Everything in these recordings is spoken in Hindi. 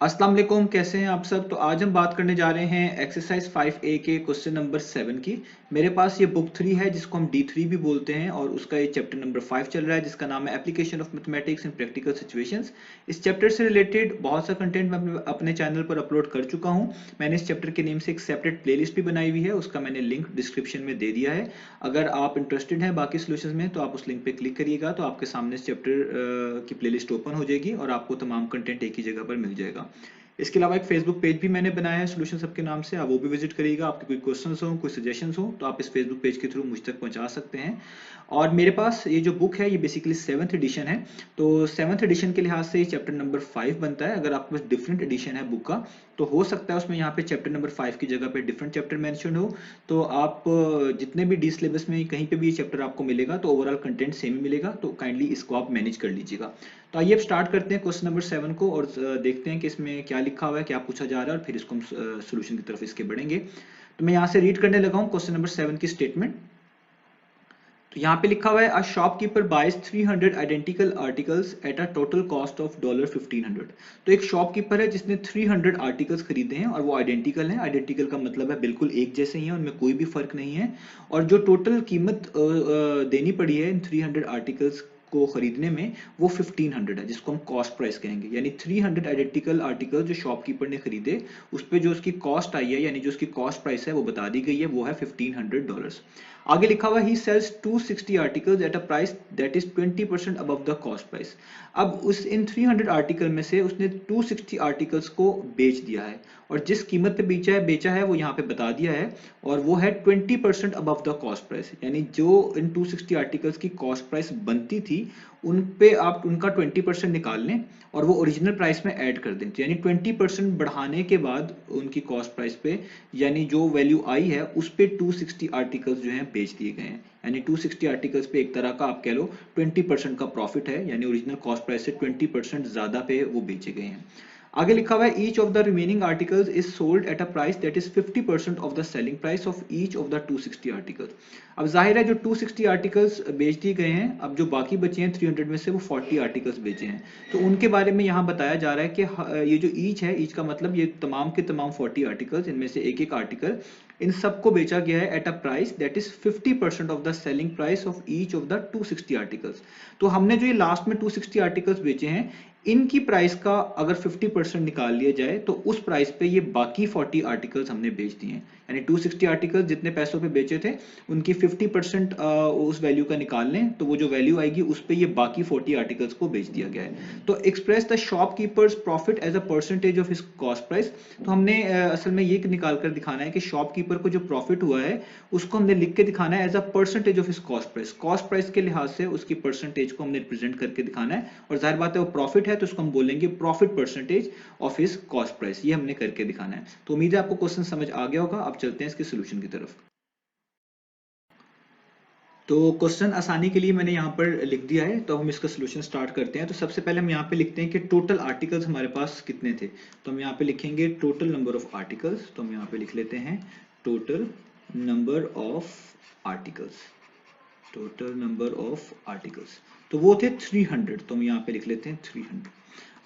अस्सलाम वालेकुम, कैसे हैं आप सब। तो आज हम बात करने जा रहे हैं एक्सरसाइज 5A के क्वेश्चन नंबर 7 की। मेरे पास ये बुक 3 है जिसको हम D3 भी बोलते हैं और उसका ये चैप्टर नंबर 5 चल रहा है जिसका नाम है application of mathematics in practical situations. इस चैप्टर से रिलेटेड बहुत सा कंटेंट मैं अपने चैनल पर अपलोड कर चुका हूँ। मैंने इस चैप्टर के नेम से एक सेपरेट प्लेलिस्ट भी बनाई हुई है, उसका मैंने लिंक डिस्क्रिप्शन में दे दिया है। अगर आप इंटरेस्टेड हैं बाकी सोल्यूशन में तो आप उस लिंक पे क्लिक करिएगा तो आपके सामने इस चैप्टर की प्लेलिस्ट ओपन हो जाएगी और आपको तमाम कंटेंट एक ही जगह पर मिल जाएगा। इसके अलावा एक फेसबुक पेज भी मैंने बनाया है सोल्यूशन सब के नाम से, आप वो भी विजिट करिएगा। आपके कोई क्वेश्चंस हो, कोई सजेशंस हो तो आप इस फेसबुक पेज के थ्रू मुझ तक पहुंचा सकते हैं। और मेरे पास ये जो बुक है ये बेसिकली 7th एडिशन है। तो 7th एडिशन के लिहाज से ये चैप्टर नंबर 5 बनता है। अगर आपके पास डिफरेंट एडिशन है बुक का तो हो सकता है उसमें यहाँ पे चैप्टर नंबर 5 की जगह पे डिफरेंट चैप्टर मेंशन हो। तो आप जितने भी डी सिलेबस में कहीं पे भी ये चैप्टर आपको मिलेगा तो ओवरऑल कंटेंट सेम ही मिलेगा, तो काइंडली इसको आप मैनेज कर लीजिएगा। तो आइए अब स्टार्ट करते हैं क्वेश्चन नंबर 7 को और देखते हैं कि इसमें क्या लिखा हुआ है, क्या पूछा जा रहा है और फिर इसको हम सोल्यूशन की तरफ इसके बढ़ेंगे। तो मैं यहाँ से रीड करने लगा हूँ क्वेश्चन नंबर 7 की स्टेटमेंट। तो यहाँ पे लिखा हुआ है, a shopkeeper buys 300 identical articles at a total cost of $1500। तो एक शॉपकीपर है जिसने 300 आर्टिकल्स खरीदे हैं और वो आइडेंटिकल हैं। आइडेंटिकल का मतलब है बिल्कुल एक जैसे ही हैं, उनमें कोई भी फर्क नहीं है। और जो टोटल कीमत देनी पड़ी है इन 300 आर्टिकल्स को खरीदने में वो 1500 है, जिसको हम कॉस्ट प्राइस कहेंगे। यानी 300 आइडेंटिकल आर्टिकल जो शॉपकीपर ने खरीदे उस पे जो उसकी कॉस्ट आई है यानी जो उसकी कॉस्ट प्राइस है वो बता दी गई है, वो है $1500। आगे लिखा हुआ ही sales 260 articles at a price that is 20% above the cost price. अब उस इन 300 आर्टिकल में से उसने 260 आर्टिकल्स को बेच दिया है और जिस कीमत पे बेचा है वो यहाँ पे बता दिया है और वो है 20% अबव द कॉस्ट प्राइस। यानी जो इन 260 आर्टिकल्स की कॉस्ट प्राइस बनती थी उन पे आप उनका 20% निकाल लें और वो ओरिजिनल प्राइस में ऐड कर दें। तो यानी 20% बढ़ाने के बाद उनकी कॉस्ट प्राइस पे यानी जो वैल्यू आई है उस पे 260 आर्टिकल्स जो हैं बेच दिए गए हैं। यानी 260 आर्टिकल्स पे एक तरह का आप कह लो 20% का प्रॉफिट है, यानी ओरिजिनल कॉस्ट प्राइस से 20% ज्यादा पे वो बेचे गए हैं। आगे लिखा हुआ है, each of the remaining articles is sold at a price that is 50% of the selling price of each of the 260 articles. अब जाहिर है जो 260 आर्टिकल्स बेच दिए गए हैं, अब जो बाकी बचे हैं 300 में से वो 40 आर्टिकल्स बेचे हैं। तो उनके बारे में यहाँ बताया जा रहा है कि ये जो ईच है, ईच का मतलब ये तमाम के तमाम 40 आर्टिकल्स, इनमें से एक एक आर्टिकल इन सबको बेचा गया है eight a price that is 50% of the selling price of each of the 260 articles. तो हमने जो ये लास्ट में 260 आर्टिकल्स बेचे हैं इनकी प्राइस का अगर 50% निकाल लिया जाए तो उस प्राइस पे ये बाकी 40 आर्टिकल्स हमने बेच दिए हैं। यानी 260 आर्टिकल्स जितने पैसों पे बेचे थे उनकी 50% उस वैल्यू का निकाल लें तो वो जो वैल्यू आएगी उस पे ये बाकी 40 आर्टिकल्स को बेच दिया गया है। तो express the shopkeeper's profit as a percentage of his cost price. तो हमने असल में ये निकाल कर दिखाना है कि शॉपकीपर को जो प्रॉफिट हुआ है उसको हमने लिख के दिखाना है as a percentage of his cost price. Cost price के लिहाज से उसकी परसेंटेज को हमने रिप्रेजेंट करके दिखाना है और जाहिर बात है वो प्रॉफिट है तो उसको हम बोलेंगे profit percentage of his cost price. ये हमने करके दिखाना है। तो उम्मीद है आपको क्वेश्चन समझ आ गया होगा। अब चलते हैं इसके सोल्यूशन की तरफ। तो क्वेश्चन आसानी के लिए मैंने यहाँ पर लिख दिया है, तो हम इसका सोल्यूशन स्टार्ट करते हैं। तो सबसे पहले हम यहाँ पे लिखते हैं कि टोटल आर्टिकल्स हमारे पास कितने थे। तो हम यहाँ पे लिखेंगे टोटल नंबर ऑफ आर्टिकल्स। तो हम यहाँ पे लिख लेते हैं total number of articles. Total number of articles तो वो थे 300। तो हम यहाँ पे लिख लेते हैं 300।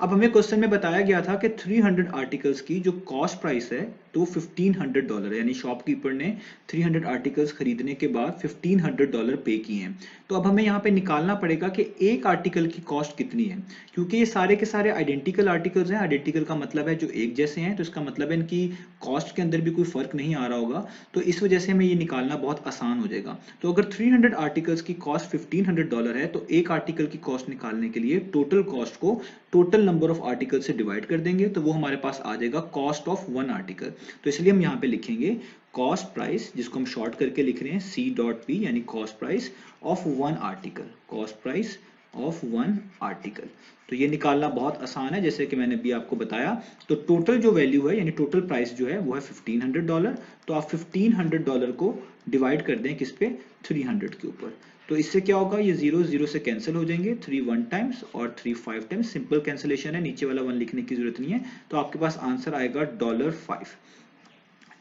अब हमें क्वेश्चन में बताया गया था कि 300 आर्टिकल्स की जो कॉस्ट प्राइस है तो $1500 है। यानी शॉपकीपर ने 300 आर्टिकल्स खरीदने के बाद $1500 पे किए हैं। तो अब हमें यहाँ पे निकालना पड़ेगा कि एक आर्टिकल की कॉस्ट कितनी है, क्योंकि ये सारे के सारे आइडेंटिकल आर्टिकल्स हैं। आइडेंटिकल का मतलब है जो एक जैसे हैं, तो इसका मतलब है इनकी कॉस्ट के अंदर भी कोई फर्क नहीं आ रहा होगा। तो इस वजह से हमें ये निकालना बहुत आसान हो जाएगा। तो अगर 300 आर्टिकल्स की कॉस्ट $1500 है तो एक आर्टिकल की कॉस्ट निकालने के लिए टोटल कॉस्ट को टोटल नंबर ऑफ आर्टिकल से डिवाइड कर देंगे तो वो हमारे पास आ जाएगा कॉस्ट ऑफ वन आर्टिकल। तो इसलिए हम यहाँ पे लिखेंगे कॉस्ट प्राइस, जिसको हम शॉर्ट करके लिख रहे हैं C.P, यानी cost price of one article. Cost price of one article. तो ये निकालना बहुत आसान है, जैसे कि मैंने भी आपको बताया। तो टोटल जो वैल्यू है यानी टोटल प्राइस जो है वो है $1500। तो आप $1500 को डिवाइड कर दें किस पे, 300 के ऊपर। तो इससे क्या होगा, ये 0 0 से कैंसिल हो जाएंगे, 3 1 टाइम्स और 3 5 टाइम्स। सिंपल कैंसिलेशन है, नीचे वाला 1 लिखने की जरूरत नहीं है। तो आपके पास आंसर आएगा $5।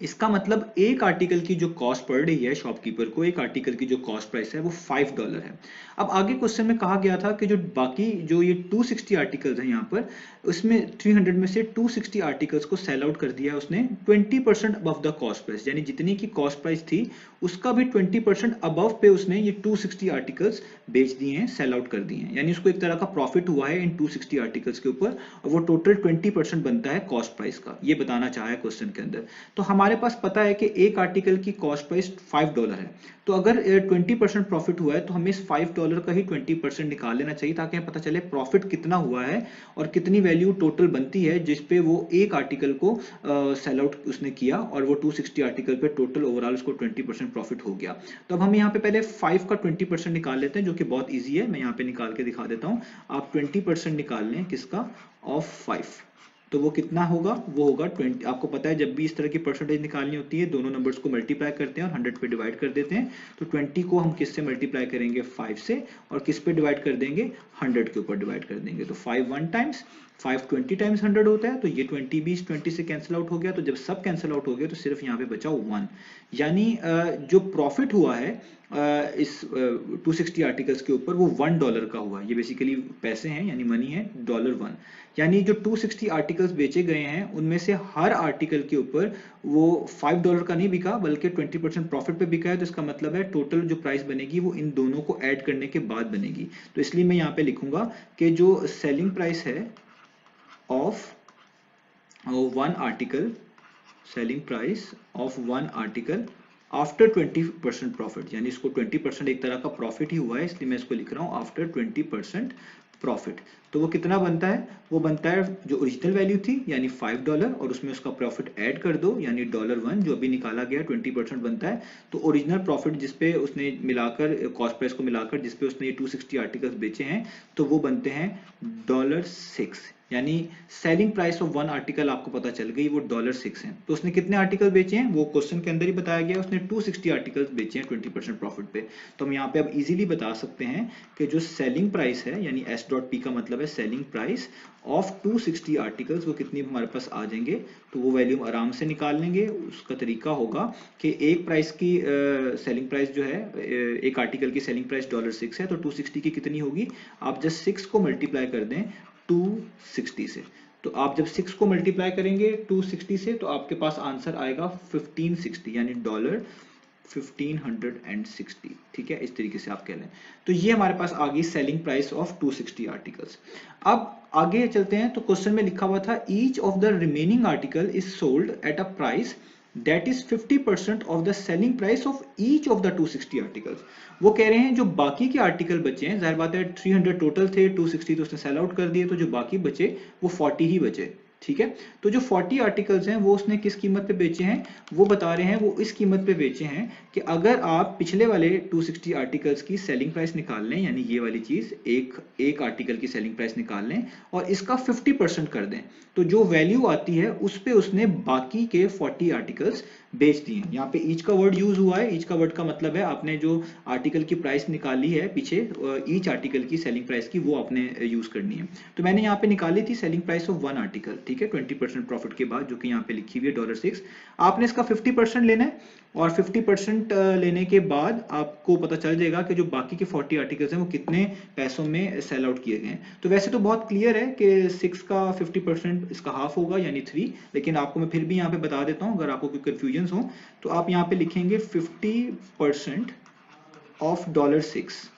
इसका मतलब एक आर्टिकल की जो कॉस्ट पड़ रही है शॉपकीपर को, एक आर्टिकल की जो कॉस्ट प्राइस है वो $5 है। अब आगे क्वेश्चन में कहा गया था कि जो बाकी जो ये 260 आर्टिकल्स हैं यहाँ पर, उसमें 300 में से 260 आर्टिकल्स को सेल आउट कर दिया है उसने 20% अबव द कॉस्ट प्राइस, यानी जितनी की कॉस्ट प्राइस थी उसका भी 20% अबव पे उसने ये 260 आर्टिकल्स बेच दिए हैं, सेल आउट कर दिए हैं, यानी उसको एक तरह का प्रॉफिट हुआ है इन 260 आर्टिकल्स के ऊपर, और वो टोटल 20% बनता है कॉस्ट प्राइस का, ये बताना चाहा है क्वेश्चन के अंदर। तो हमारे पास पता है कि एक आर्टिकल की कॉस्ट प्राइस $5 है, तो अगर 20% प्रॉफिट हुआ है तो हमें इस $5 का ही 20% निकाल लेना चाहिए, ताकि हमें पता चले प्रॉफिट कितना हुआ है और कितनी वैल्यू टोटल बनती है जिसपे वो एक आर्टिकल को सेल आउट उसने किया, और वो 260 आर्टिकल पे टोटल ओवरऑल उसको 20% प्रॉफिट हो गया। तो अब हम यहाँ पे पहले 5 का 20% निकाल लेते हैं, जो कि बहुत ईजी है, मैं यहाँ पे निकाल के दिखा देता हूँ। आप 20% निकाल लें किसका, ऑफ 5, तो वो कितना होगा, वो होगा 20। आपको पता है जब भी इस तरह की परसेंटेज निकालनी होती है दोनों नंबर्स को मल्टीप्लाई करते हैं और 100 पे डिवाइड कर देते हैं। तो 20 को हम किस से मल्टीप्लाई करेंगे, 5 से, और किस पे डिवाइड कर देंगे, 100 के ऊपर डिवाइड कर देंगे। तो 5 1 टाइम्स 5 20 टाइम्स 100 होता है, तो ये 20 भी इस 20 से कैंसिल आउट हो गया। तो जब सब कैंसिल आउट हो गया तो सिर्फ यहाँ पे बचा 1, यानी जो प्रॉफिट हुआ है इस 260 आर्टिकल्स के ऊपर वो $1 का हुआ। ये बेसिकली पैसे हैं, यानी मनी है, $1, यानी जो 260 आर्टिकल्स बेचे गए हैं उनमें से हर आर्टिकल के ऊपर वो $5 का नहीं बिका, बल्कि 20% प्रॉफिट पे बिका है। तो इसका मतलब है टोटल जो प्राइस बनेगी वो इन दोनों को ऐड करने के बाद बनेगी। तो इसलिए मैं यहाँ पे लिखूंगा कि जो सेलिंग प्राइस है of one article, selling price of one article after 20% profit, यानी इसको 20% एक तरह का प्रॉफिट ही हुआ है, इसलिए मैं इसको लिख रहा हूं आफ्टर 20% प्रॉफिट। तो वो कितना बनता है, वो बनता है जो ओरिजिनल वैल्यू थी यानी $5, और उसमें उसका प्रॉफिट ऐड कर दो यानी $1 जो अभी निकाला गया 20% बनता है। तो ओरिजिनल प्रॉफिट जिसपे उसने मिलाकर कॉस्ट प्राइस को मिलाकर जिसपे उसने ये 260 आर्टिकल्स बेचे हैं तो वो बनते हैं $6, यानी selling price of one article आपको पता चल गई वो $6 है। तो उसने कितने आर्टिकल बेचे हैं वो क्वेश्चन के अंदर ही बताया गया, उसने 260 आर्टिकल्स बेचे हैं 20% प्रॉफिट पे। तो हम यहाँ पे अब इजीली बता सकते हैं कि जो सेलिंग प्राइस है यानी S.P का मतलब है सेलिंग प्राइस ऑफ 260 आर्टिकल्स, वो कितनी हमारे पास आ जाएंगे। तो वो वैल्यू हम आराम से निकाल लेंगे। उसका तरीका होगा कि एक प्राइस की सेलिंग प्राइस जो है एक आर्टिकल की सेलिंग प्राइस $6 है, तो 260 की कितनी होगी, आप जस्ट 6 को मल्टीप्लाई कर दें 260 से। तो आप जब 6 को मल्टीप्लाई करेंगे 260 से तो आपके पास आंसर आएगा 1560, यानी $1560। ठीक है, इस तरीके से आप कह लें। तो ये हमारे पास आ गई सेलिंग प्राइस ऑफ 260 आर्टिकल्स। अब आगे चलते हैं, तो क्वेश्चन में लिखा हुआ था each of the remaining article is sold at a price that is 50% of the selling price of each of the 260 articles। वो कह रहे हैं जो बाकी के आर्टिकल बचे हैं, जाहिर बात है 300 टोटल थे, 260 तो उसने सेल आउट कर दिए, तो जो बाकी बचे वो 40 ही बचे। ठीक है, तो जो 40 आर्टिकल्स हैं वो उसने किस कीमत पे बेचे हैं, वो बता रहे हैं वो इस कीमत पे बेचे हैं कि अगर आप पिछले वाले 260 आर्टिकल्स की सेलिंग प्राइस निकाल लें, यानी ये वाली चीज एक आर्टिकल की सेलिंग प्राइस निकाल लें और इसका 50% कर दें, तो जो वैल्यू आती है उस पे उसने बाकी के 40 आर्टिकल्स बेच दिए। यहाँ पे ईच का वर्ड यूज हुआ है। ईच का वर्ड का मतलब है आपने जो आर्टिकल की प्राइस निकाली है पीछे, ईच आर्टिकल की सेलिंग प्राइस की, वो आपने यूज करनी है। तो मैंने यहाँ पे निकाली थी selling price of one article, ठीक है, 20% प्रॉफिट के बाद, जो कि यहाँ पे लिखी हुई है $6। आपने इसका 50% लेना है और 50% लेने के बाद आपको पता चल जाएगा कि जो बाकी के 40 आर्टिकल्स हैं वो कितने पैसों में सेल आउट किए गए हैं। तो वैसे तो बहुत क्लियर है कि 6 का 50% इसका हाफ होगा यानी 3, लेकिन आपको मैं फिर भी यहाँ पे बता देता हूँ अगर आपको कोई कंफ्यूजन हो। तो आप यहाँ पे लिखेंगे 50% ऑफ $6।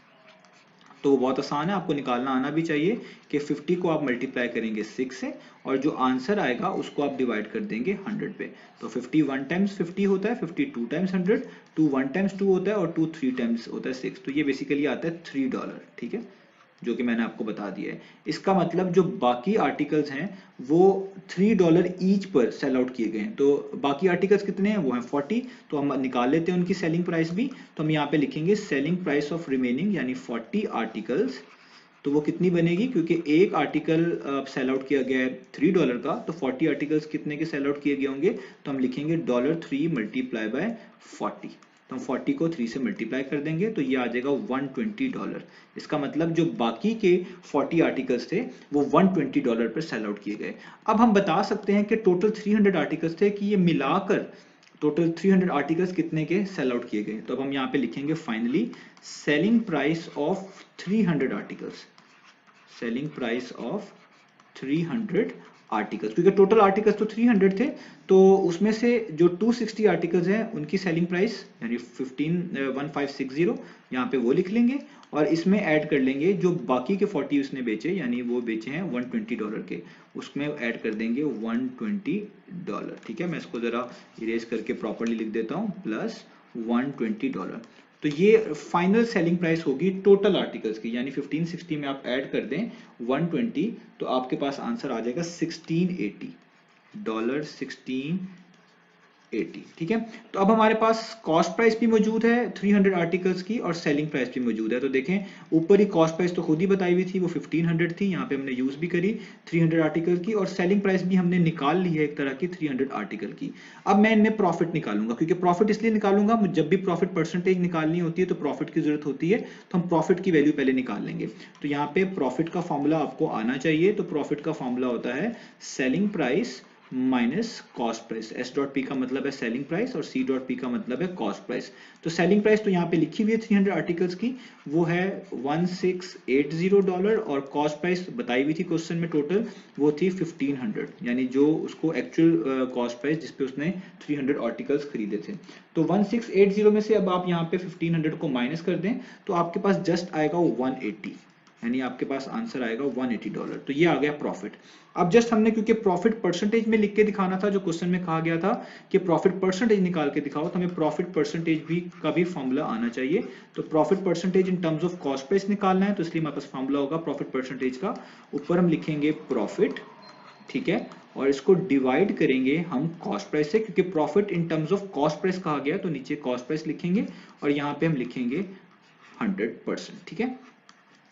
तो वो बहुत आसान है, आपको निकालना आना भी चाहिए कि 50 को आप मल्टीप्लाई करेंगे 6 से और जो आंसर आएगा उसको आप डिवाइड कर देंगे 100 पे। तो 50 1 टाइम्स 50 होता है, 50 2 टाइम्स 100, 2 1 टाइम्स 2 होता है और 2 3 टाइम्स होता है 6। तो ये बेसिकली आता है $3, ठीक है, जो कि मैंने आपको बता दिया है। इसका मतलब जो बाकी आर्टिकल्स हैं वो $3 ईच पर सेल आउट किए गए हैं। तो बाकी आर्टिकल्स कितने हैं, वो हैं 40। तो हम निकाल लेते हैं उनकी सेलिंग प्राइस भी। तो हम यहाँ पे लिखेंगे सेलिंग प्राइस ऑफ रिमेनिंग यानी 40 आर्टिकल्स। तो वो कितनी बनेगी, क्योंकि एक आर्टिकल सेल आउट किया गया है $3 का, तो 40 आर्टिकल्स कितने के सेल आउट किए गए होंगे, तो हम लिखेंगे $3 मल्टीप्लाई बाय 40। तो हम 40 को 3 से मल्टीप्लाई कर देंगे तो ये आ जाएगा $120। इसका मतलब जो बाकी के 40 आर्टिकल्स थे वो $120 पर सेल आउट किए गए। अब हम बता सकते हैं कि टोटल 300 आर्टिकल्स थे कि ये मिलाकर टोटल 300 आर्टिकल्स कितने के सेल आउट किए गए। तो अब हम यहाँ पे लिखेंगे finally selling price of 300 articles, selling price of 300 articles, क्योंकि टोटल आर्टिकल्स तो 300 थे, तो उसमें से जो 260 आर्टिकल्स हैं उनकी सेलिंग प्राइस यानी 1560 यहाँ पे वो लिख लेंगे, और इसमें ऐड कर लेंगे जो बाकी के 40 उसने बेचे, यानी वो बेचे हैं $120 के, उसमें ऐड कर देंगे $120। ठीक है, मैं इसको जरा इरेज करके प्रॉपरली लिख देता हूँ, प्लस $120। तो ये फाइनल सेलिंग प्राइस होगी टोटल आर्टिकल्स की, यानी 1560 में आप ऐड कर दें 120, तो आपके पास आंसर आ जाएगा $1680, 1680। ठीक है, तो अब हमारे पास कॉस्ट प्राइस भी मौजूद है 300 आर्टिकल्स की, और सेलिंग प्राइस भी मौजूद है। तो देखें ऊपर ही कॉस्ट प्राइस तो खुद ही बताई हुई थी, वो 1500 थी, यहाँ पे हमने यूज भी करी 300 आर्टिकल की, और सेलिंग प्राइस भी हमने निकाल ली है एक तरह की 300 आर्टिकल की। अब मैं इनमें प्रॉफिट निकालूंगा, क्योंकि प्रॉफिट इसलिए निकालूंगा, जब भी प्रॉफिट परसेंटेज निकालनी होती है तो प्रॉफिट की जरूरत होती है, तो हम प्रॉफिट की वैल्यू पहले निकाल लेंगे। तो यहाँ पे प्रॉफिट का फॉर्मूला आपको आना चाहिए, तो प्रॉफिट का फॉर्मूला होता है selling price minus cost price. S dot P का मतलब है सेलिंग प्राइस और सी डॉट पी का मतलब है कॉस्ट प्राइस। तो सेलिंग प्राइस तो यहाँ पे लिखी हुई है 300 आर्टिकल्स की, वो है $1680, और कॉस्ट प्राइस बताई हुई थी क्वेश्चन में टोटल, वो थी 1500, यानी जो उसको एक्चुअल कॉस्ट प्राइस जिसपे उसने 300 आर्टिकल्स खरीदे थे। तो 1680 में से अब आप यहाँ पे 1500 को माइनस कर दें, तो आपके पास जस्ट आएगा 180, यानी आपके पास आंसर आएगा $180। तो ये आ गया प्रॉफिट। अब जस्ट हमने, क्योंकि प्रॉफिट परसेंटेज में लिख के दिखाना था, जो क्वेश्चन में कहा गया था कि प्रॉफिट परसेंटेज निकाल के दिखाओ, तो हमें प्रॉफिट परसेंटेज भी का भी फॉर्मूला आना चाहिए। तो profit percentage in terms of cost price निकालना है, तो इसलिए हमारे पास फॉर्मूला होगा प्रॉफिट परसेंटेज का, ऊपर हम लिखेंगे प्रॉफिट, ठीक है, और इसको डिवाइड करेंगे हम कॉस्ट प्राइस से, क्योंकि profit in terms of cost price कहा गया, तो नीचे कॉस्ट प्राइस लिखेंगे और यहाँ पे हम लिखेंगे 100%। ठीक है,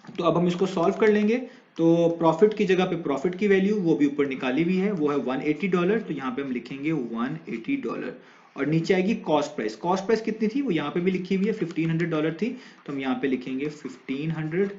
तो अब हम इसको सॉल्व कर लेंगे। तो प्रॉफिट की जगह पे प्रॉफिट की वैल्यू वो भी ऊपर निकाली हुई है, वो है $180, तो यहाँ पे हम लिखेंगे $180, और नीचे आएगी कॉस्ट प्राइस। कॉस्ट प्राइस कितनी थी वो यहाँ पे भी लिखी हुई है, $1500 थी, तो हम यहाँ पे लिखेंगे 1500,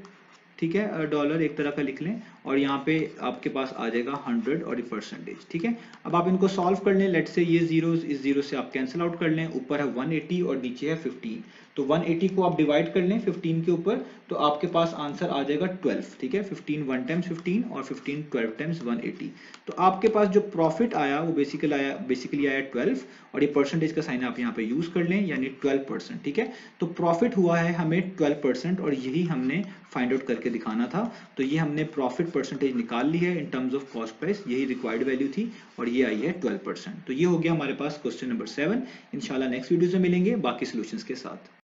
ठीक है, डॉलर एक तरह का लिख लें, और यहाँ पे आपके पास आ जाएगा 100 और परसेंटेज। ठीक है, अब आप इनको सॉल्व कर लें, लेट से ये जीरोस इस जीरो से आप कैंसिल आउट कर लें, ऊपर है 180 और नीचे है 15, तो 180 को आप डिवाइड कर लें 15 के ऊपर, तो आपके पास आंसर आ जाएगा 12। ठीक है, 15 1 टाइम्स 15 और 15 12 टाइम्स 180, तो आपके पास जो प्रॉफिट आया वो बेसिकली आया 12, और ये परसेंटेज का साइन आप यहाँ पे यूज कर लें, यानी 12%। ठीक है, तो प्रॉफिट हुआ है हमें 12%, और यही हमने फाइंड आउट करके दिखाना था। तो ये हमने प्रॉफिट परसेंटेज निकाल ली है in terms of cost price, यही रिक्वायर्ड वैल्यू थी, और ये आई है 12%। तो ये हो गया हमारे पास क्वेश्चन नंबर 7। इंशाल्लाह नेक्स्ट वीडियो से मिलेंगे बाकी सॉल्यूशंस के साथ।